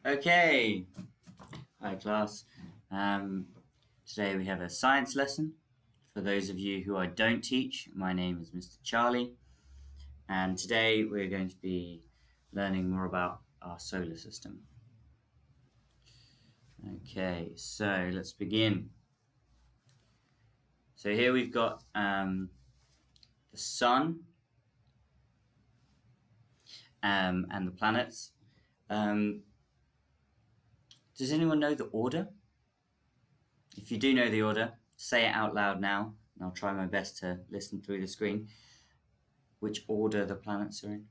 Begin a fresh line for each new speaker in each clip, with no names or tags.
Okay, hi class. Today we have a science lesson. For those of you who I don't teach, my name is Mr. Charlie, and today we're going to be learning more about our solar system. Okay, so let's begin. So here we've got the sun and the planets. Does anyone know the order? If you do know the order, say it out loud now, and I'll try my best to listen through the screen. Which order the planets are in.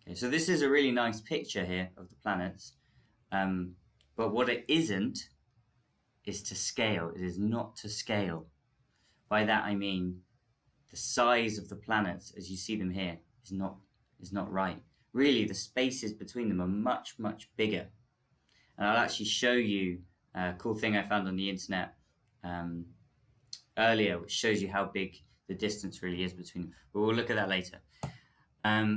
Okay, so this is a really nice picture here of the planets, but what it isn't is to scale. It is not to scale. By that I mean the size of the planets as you see them here is not right. Really, the spaces between them are much, much bigger. And I'll actually show you a cool thing I found on the internet earlier, which shows you how big the distance really is between them. But we'll look at that later.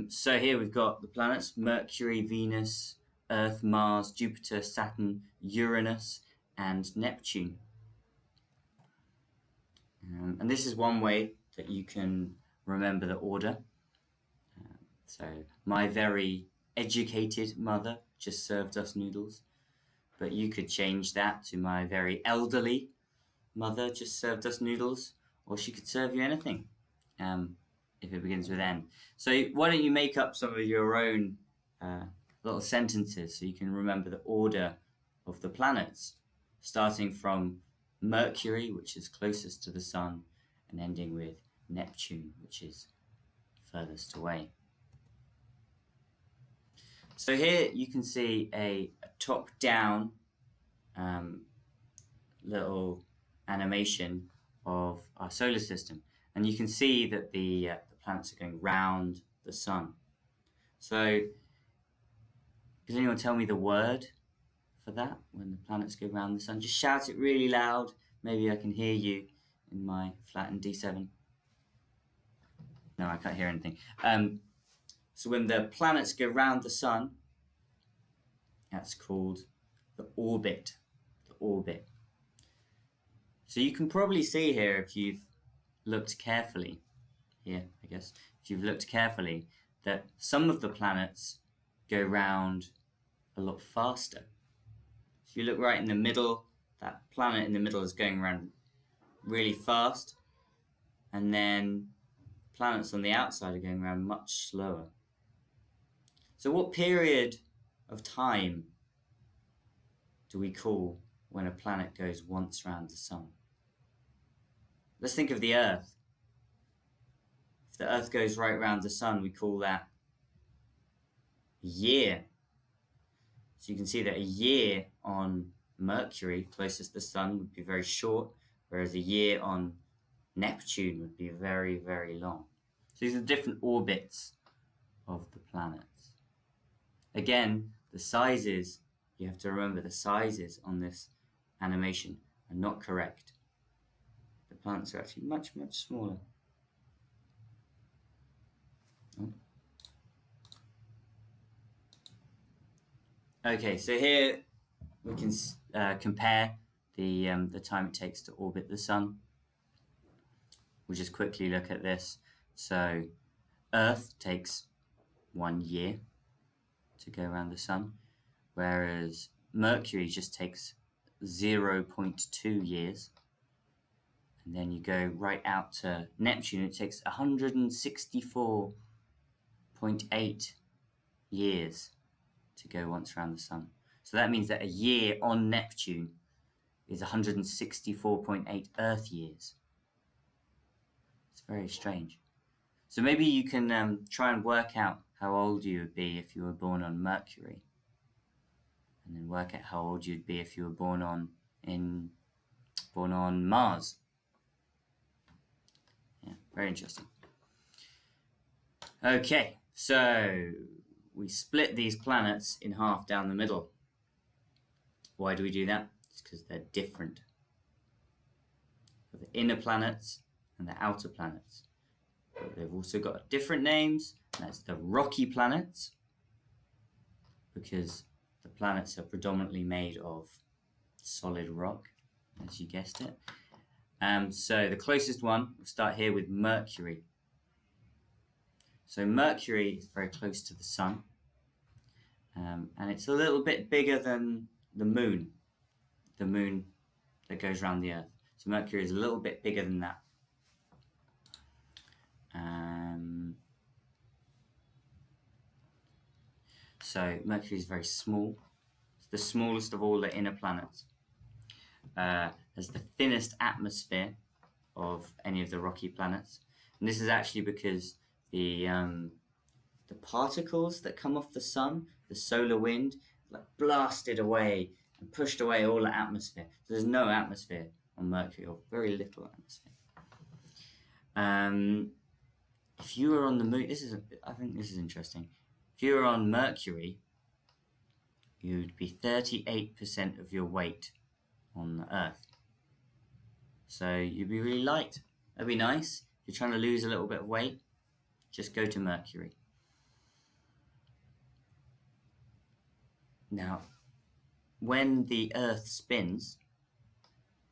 So here we've got the planets: Mercury, Venus, Earth, Mars, Jupiter, Saturn, Uranus, and Neptune. And this is one way that you can remember the order. So my very educated mother just served us noodles, but you could change that to my very elderly mother just served us noodles, or she could serve you anything if it begins with N. So why don't you make up some of your own little sentences so you can remember the order of the planets, starting from Mercury, which is closest to the sun, and ending with Neptune, which is furthest away. So here you can see a top-down little animation of our solar system, and you can see that the planets are going round the sun. So can anyone tell me the word for that when the planets go round the sun? Just shout it really loud. Maybe I can hear you in my flattened D7. No, I can't hear anything. So when the planets go round the sun, that's called the orbit. The orbit. So you can probably see here, if you've looked carefully, here I guess, if you've looked carefully, that some of the planets go round a lot faster. If you look right in the middle, that planet in the middle is going around really fast, and then planets on the outside are going around much slower. So what period of time do we call when a planet goes once round the sun? Let's think of the Earth. If the Earth goes right round the sun, we call that a year. So you can see that a year on Mercury, closest to the sun, would be very short, whereas a year on Neptune would be very, very long. So these are different orbits of the planets. Again, the sizes, you have to remember the sizes on this animation are not correct. The planets are actually much, much smaller. Okay, so here we can compare the time it takes to orbit the sun. We'll just quickly look at this. So Earth takes 1 year to go around the sun, whereas Mercury just takes 0.2 years. And then you go right out to Neptune, it takes 164.8 years to go once around the sun. So that means that a year on Neptune is 164.8 Earth years. It's very strange. So maybe you can try and work out how old you would be if you were born on Mercury, and then work out how old you'd be if you were born on Mars. Yeah, very interesting. Okay, so we split these planets in half down the middle. Why do we do that? It's because they're different. The inner planets and the outer planets. But they've also got different names. That's the rocky planets, because the planets are predominantly made of solid rock, as you guessed it. So the closest one, we'll start here with Mercury. So Mercury is very close to the Sun, and it's a little bit bigger than the Moon that goes around the Earth. So Mercury is a little bit bigger than that. So Mercury is very small. It's the smallest of all the inner planets. Has the thinnest atmosphere of any of the rocky planets, and this is actually because the particles that come off the Sun, the solar wind, like blasted away and pushed away all the atmosphere. So there's no atmosphere on Mercury, or very little atmosphere. If you were on the Moon, I think this is interesting. If you were on Mercury, you'd be 38% of your weight on the Earth. So you'd be really light. That'd be nice. If you're trying to lose a little bit of weight, just go to Mercury. Now, when the Earth spins,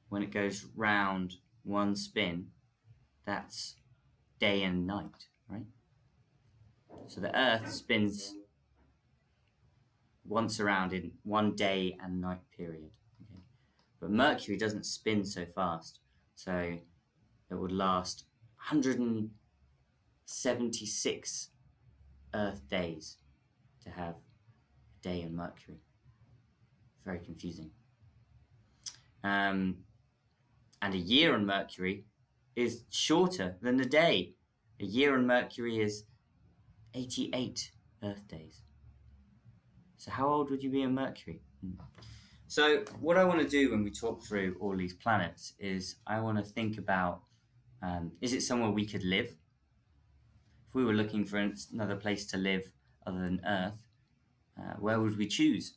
when it goes round one spin, that's day and night, right? So the Earth spins once around in one day and night period. Okay? But Mercury doesn't spin so fast, so it would last 176 Earth days to have a day in Mercury. Very confusing. And a year on Mercury is shorter than a day. A year on Mercury is 88 Earth days. So how old would you be on Mercury? So what I want to do when we talk through all these planets is I want to think about, is it somewhere we could live? If we were looking for another place to live other than Earth, where would we choose?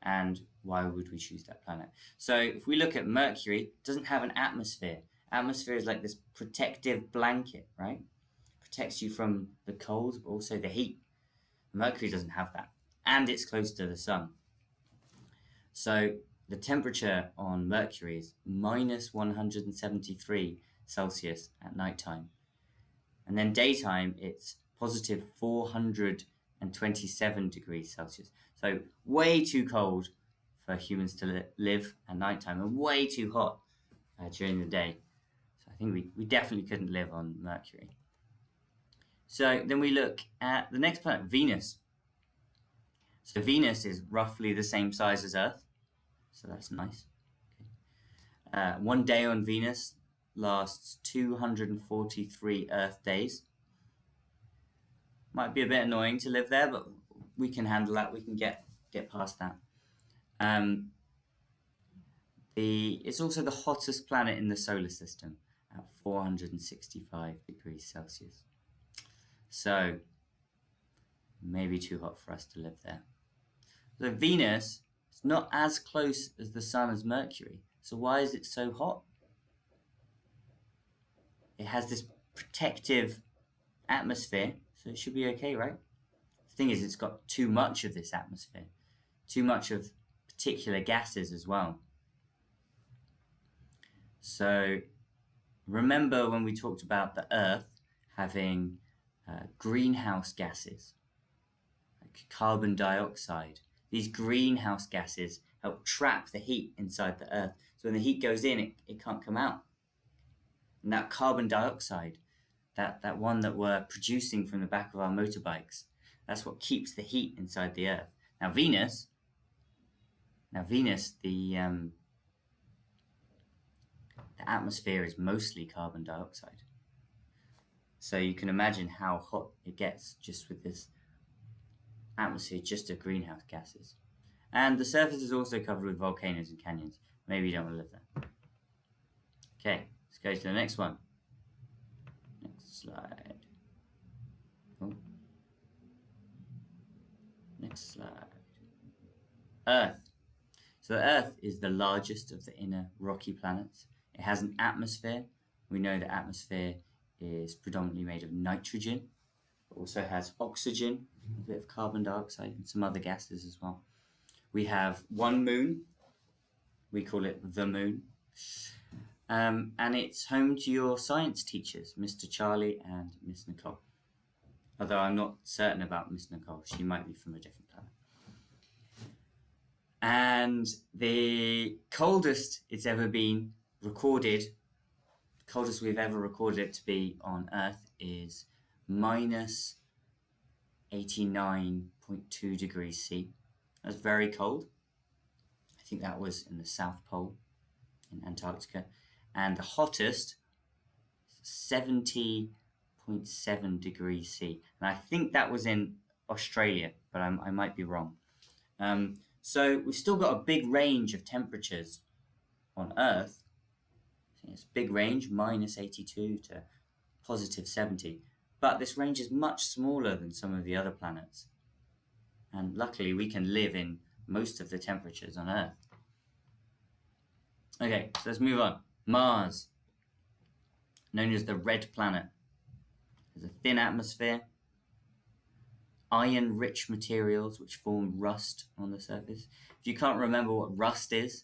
And why would we choose that planet? So if we look at Mercury, it doesn't have an atmosphere. Atmosphere is like this protective blanket, right? Protects you from the cold, but also the heat. Mercury doesn't have that. And it's close to the Sun. So the temperature on Mercury is minus 173 Celsius at nighttime. And then daytime, it's positive 427 degrees Celsius. So way too cold for humans to live at nighttime, and way too hot during the day. So I think we definitely couldn't live on Mercury. So then we look at the next planet, Venus. So Venus is roughly the same size as Earth, so that's nice. Okay. One day on Venus lasts 243 Earth days. Might be a bit annoying to live there, but we can handle that. We can get past that. It's also the hottest planet in the solar system at 465 degrees Celsius. So maybe too hot for us to live there. So Venus is not as close as the Sun as Mercury. So why is it so hot? It has this protective atmosphere, so it should be okay, right? The thing is, it's got too much of this atmosphere, too much of particular gases as well. So remember when we talked about the Earth having greenhouse gases, like carbon dioxide. These greenhouse gases help trap the heat inside the Earth. So when the heat goes in, it can't come out. And that carbon dioxide, that one that we're producing from the back of our motorbikes, that's what keeps the heat inside the Earth. Now Venus, the atmosphere is mostly carbon dioxide. So you can imagine how hot it gets just with this atmosphere just of greenhouse gases. And the surface is also covered with volcanoes and canyons. Maybe you don't want to live there. Okay, let's go to the next one. Next slide. Oh. Next slide. Earth. So the Earth is the largest of the inner rocky planets. It has an atmosphere. We know the atmosphere is predominantly made of nitrogen, but also has oxygen, a bit of carbon dioxide, and some other gases as well. We have one moon. We call it the moon. And it's home to your science teachers, Mr. Charlie and Miss Nicole. Although I'm not certain about Miss Nicole. She might be from a different planet. And the coldest it's ever been recorded, the coldest we've ever recorded it to be on Earth is minus 89.2 degrees C. That's very cold. I think that was in the South Pole in Antarctica. And the hottest, 70.7 degrees C. And I think that was in Australia, but I might be wrong. So we've still got a big range of temperatures on Earth. It's a big range, minus 82 to positive 70. But this range is much smaller than some of the other planets. And luckily we can live in most of the temperatures on Earth. Okay, so let's move on. Mars, known as the red planet. There's a thin atmosphere, iron-rich materials which form rust on the surface. If you can't remember what rust is,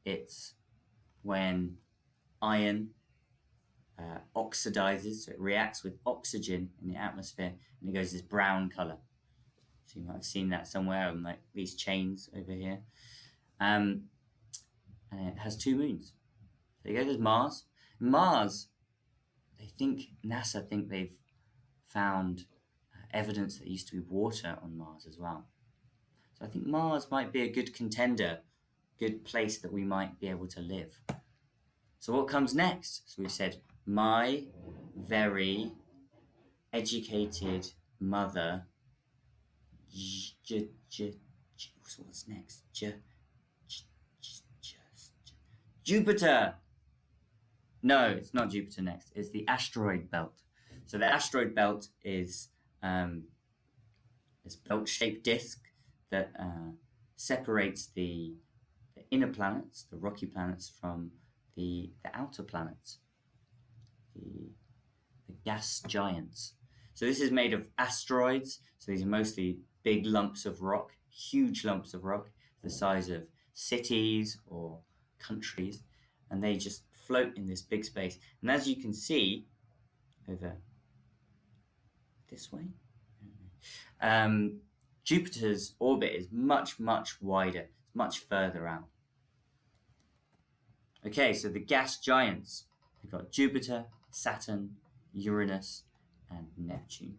it's when iron oxidizes, so it reacts with oxygen in the atmosphere, and it goes this brown color. So you might have seen that somewhere on like these chains over here. And it has 2 moons. There you go, there's Mars. Mars, NASA think they've found evidence that there used to be water on Mars as well. So I think Mars might be a good contender, good place that we might be able to live. So what comes next? So we've said, my very educated mother. What's next? Jupiter. No, it's not Jupiter next. It's the asteroid belt. So the asteroid belt is this belt-shaped disk that separates the inner planets, the rocky planets, from the outer planets, the gas giants. So this is made of asteroids. So these are mostly big lumps of rock, huge lumps of rock, the size of cities or countries, and they just float in this big space. And as you can see over this way, Jupiter's orbit is much, much wider. It's much further out. Okay, so the gas giants. We've got Jupiter, Saturn, Uranus, and Neptune.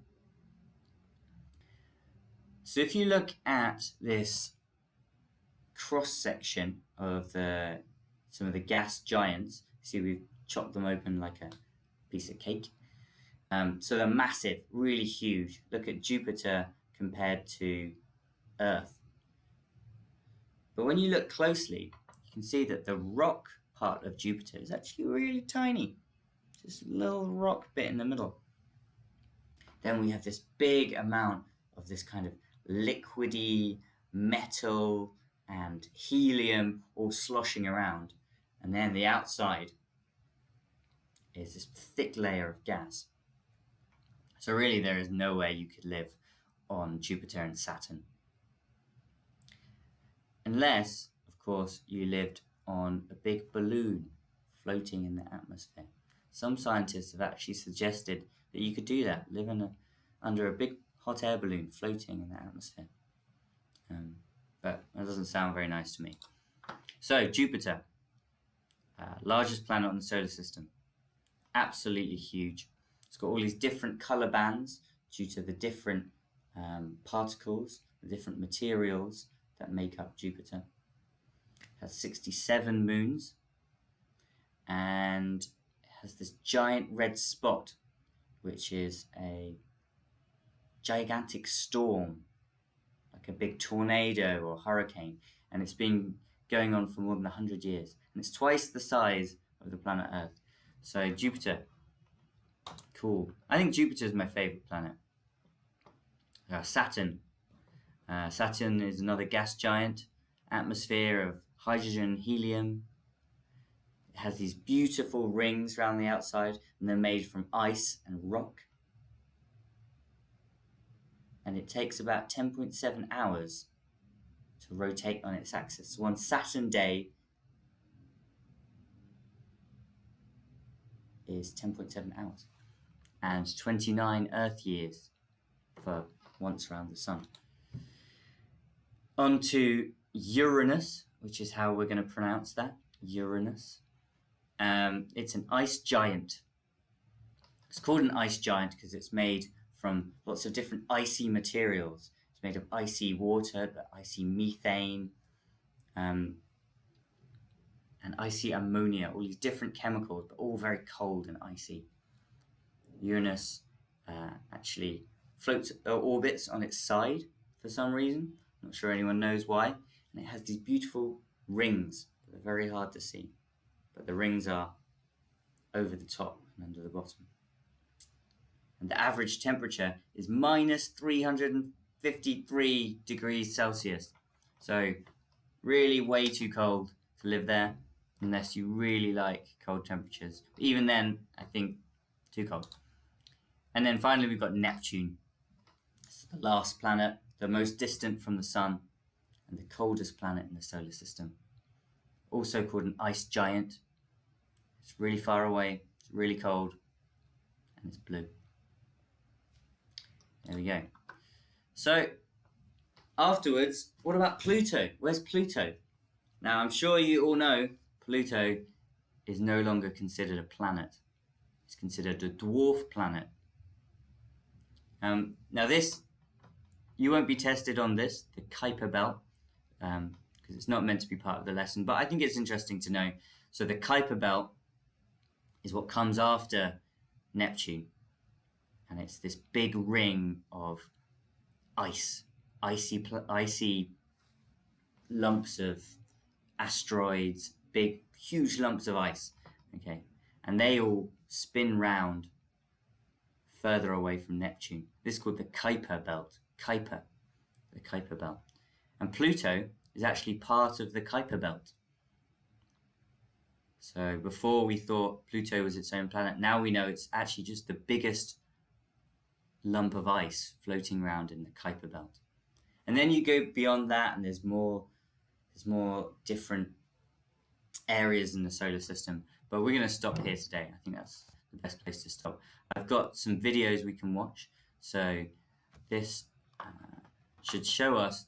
So if you look at this cross-section of some of the gas giants, see we've chopped them open like a piece of cake. So they're massive, really huge. Look at Jupiter compared to Earth. But when you look closely, you can see that the rock part of Jupiter is actually really tiny. Just a little rock bit in the middle. Then we have this big amount of this kind of liquidy metal and helium all sloshing around. And then the outside is this thick layer of gas. So really there is no way you could live on Jupiter and Saturn. Unless, of course, you lived on a big balloon floating in the atmosphere. Some scientists have actually suggested that you could do that, live under a big hot air balloon floating in the atmosphere. But that doesn't sound very nice to me. So Jupiter, largest planet on the solar system, absolutely huge. It's got all these different color bands due to the different particles, the different materials that make up Jupiter. It has 67 moons, and it has this giant red spot, which is a gigantic storm, like a big tornado or hurricane, and it's been going on for more than 100 years, and it's twice the size of the planet Earth. So Jupiter, cool. I think Jupiter is my favorite planet. Saturn. Saturn is another gas giant, atmosphere of hydrogen and helium. It has these beautiful rings around the outside, and they're made from ice and rock. and it takes about 10.7 hours to rotate on its axis. One Saturn day is 10.7 hours, and 29 Earth years for once around the sun. On to Uranus, which is how we're going to pronounce that, Uranus. It's an ice giant. It's called an ice giant because it's made from lots of different icy materials. It's made of icy water, but icy methane, and icy ammonia, all these different chemicals, but all very cold and icy. Uranus actually floats or orbits on its side for some reason. Not sure anyone knows why. And it has these beautiful rings. They're very hard to see, but the rings are over the top and under the bottom. And the average temperature is minus 353 degrees Celsius. So really way too cold to live there unless you really like cold temperatures. But even then, I think too cold. And then finally we've got Neptune. This is the last planet, the most distant from the sun and the coldest planet in the solar system. Also called an ice giant. It's really far away, it's really cold, and it's blue. There we go. So, afterwards, what about Pluto? Where's Pluto? Now, I'm sure you all know Pluto is no longer considered a planet. It's considered a dwarf planet. Now this, you won't be tested on this, the Kuiper Belt, because it's not meant to be part of the lesson, but I think it's interesting to know. So the Kuiper Belt is what comes after Neptune. And it's this big ring of icy lumps of asteroids, big, huge lumps of ice. Okay, and they all spin round further away from Neptune. This is called the Kuiper Belt. The Kuiper Belt. And Pluto is actually part of the Kuiper Belt. So before we thought Pluto was its own planet, now we know it's actually just the biggest lump of ice floating around in the Kuiper Belt. And then you go beyond that and there's more different areas in the solar system. But we're going to stop here today. I think that's the best place to stop. I've got some videos we can watch. So this should show us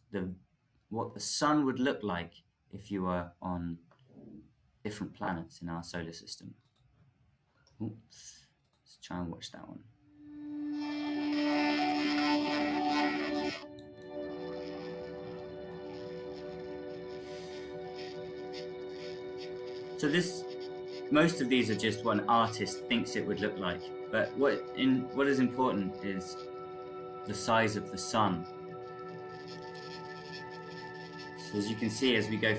what the sun would look like if you were on different planets in our solar system. Let's try and watch that one. So most of these are just what an artist thinks it would look like. But what is important is the size of the sun. So as you can see, as we go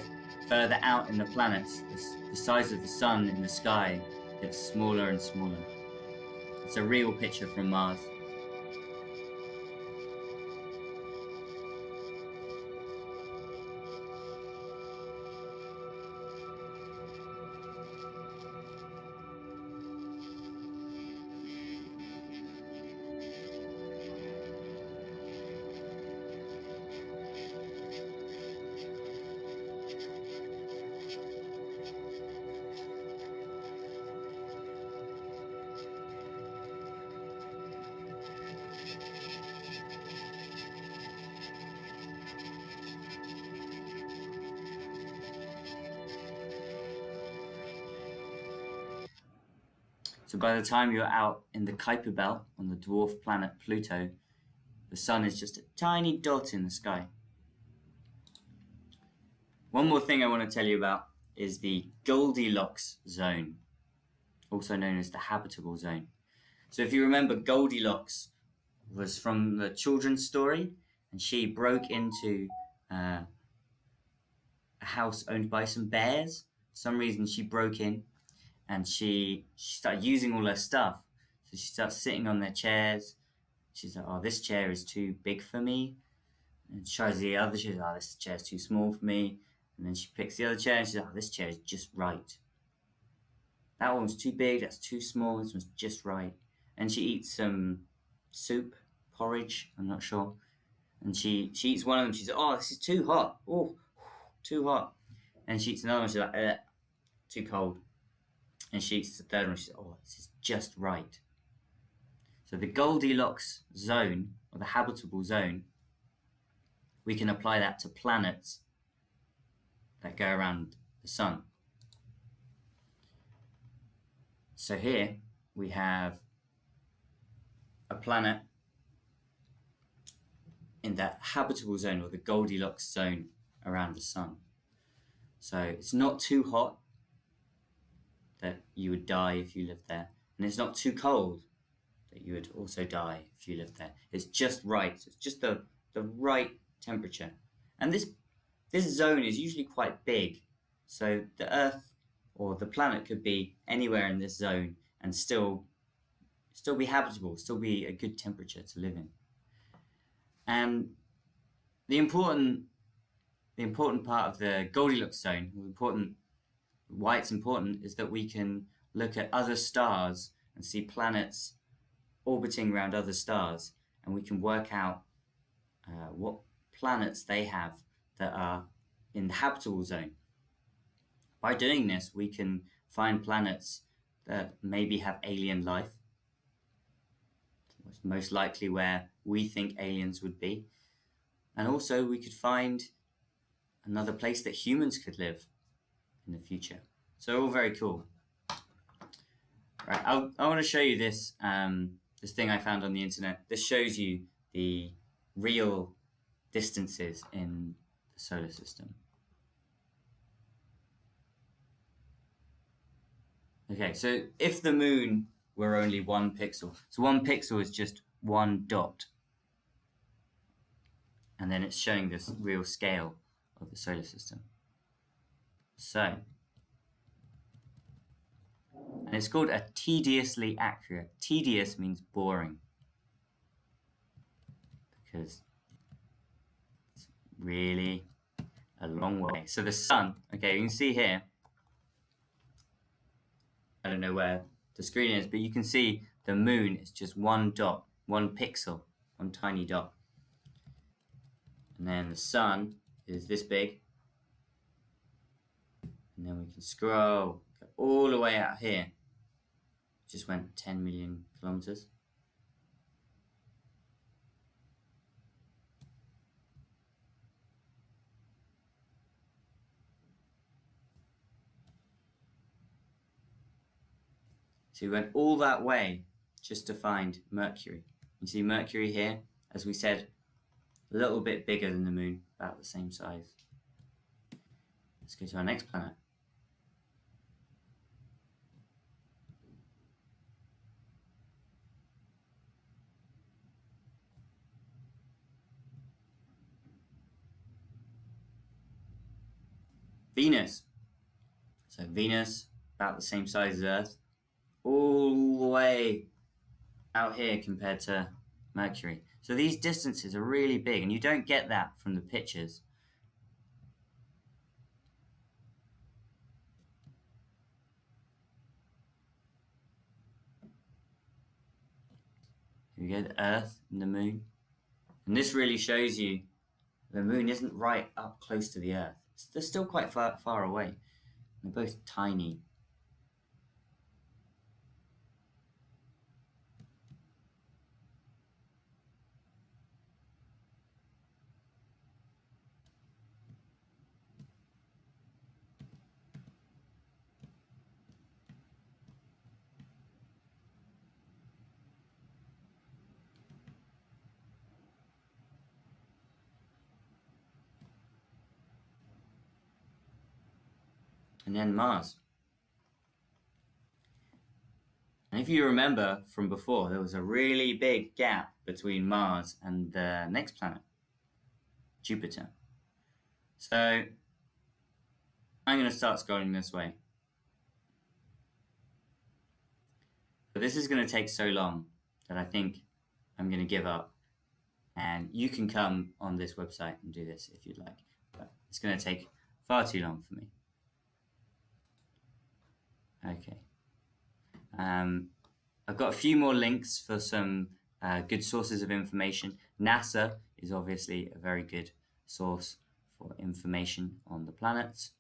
further out in the planets, the size of the sun in the sky gets smaller and smaller. It's a real picture from Mars. So by the time you're out in the Kuiper Belt on the dwarf planet Pluto, the sun is just a tiny dot in the sky. One more thing I want to tell you about is the Goldilocks zone, also known as the habitable zone. So if you remember, Goldilocks was from the children's story, and she broke into a house owned by some bears. For some reason she broke in and she started using all her stuff. So she starts sitting on their chairs. She's like, oh, this chair is too big for me. And she tries the other chair, oh, this chair is too small for me. And then she picks the other chair and she's like, oh, this chair is just right. That one's too big, that's too small, this one's just right. And she eats some soup, porridge, I'm not sure. And she eats one of them, she says, oh, this is too hot. Oh, too hot. And she eats another one, she's like, too cold. And she eats the third one, she says, oh, this is just right. So the Goldilocks zone, or the habitable zone, we can apply that to planets that go around the sun. So here we have a planet in that habitable zone, or the Goldilocks zone around the sun. So it's not too hot that you would die if you lived there, and it's not too cold that you would also die if you lived there. It's just right. It's just the right temperature. And this zone is usually quite big, so the Earth or the planet could be anywhere in this zone and still be habitable, still be a good temperature to live in. And the important part of the Goldilocks zone, why it's important, is that we can look at other stars and see planets orbiting around other stars, and we can work out what planets they have that are in the habitable zone. By doing this, we can find planets that maybe have alien life. It's most likely where we think aliens would be. And also we could find another place that humans could live in the future. So all very cool. Right, I want to show you this this thing I found on the internet. This shows you the real distances in the solar system. Okay, so if the moon were only 1 pixel, so 1 pixel is just 1 dot. And then it's showing this real scale of the solar system. So, and it's called a tediously accurate. Tedious means boring, because it's really a long way. So the sun, okay, you can see here, I don't know where the screen is, but you can see the moon is just 1 dot, 1 pixel, 1 tiny dot. And then the sun is this big. And then we can scroll, go all the way out here. Just went 10 million kilometers. So we went all that way just to find Mercury. You see Mercury here, as we said, a little bit bigger than the moon, about the same size. Let's go to our next planet. Venus. So Venus, about the same size as Earth, all the way out here compared to Mercury. So these distances are really big, and you don't get that from the pictures. Here we go, the Earth and the Moon. And this really shows you the Moon isn't right up close to the Earth. They're still quite far away. They're both tiny. And then Mars. And if you remember from before, there was a really big gap between Mars and the next planet, Jupiter. So I'm going to start scrolling this way. But this is going to take so long that I think I'm going to give up. And you can come on this website and do this if you'd like. But it's going to take far too long for me. Okay. I've got a few more links for some good sources of information. NASA is obviously a very good source for information on the planets.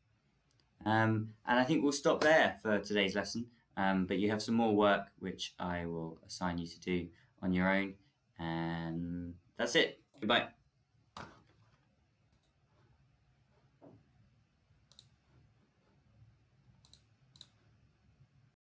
And I think we'll stop there for today's lesson. But you have some more work which I will assign you to do on your own. And that's it. Goodbye.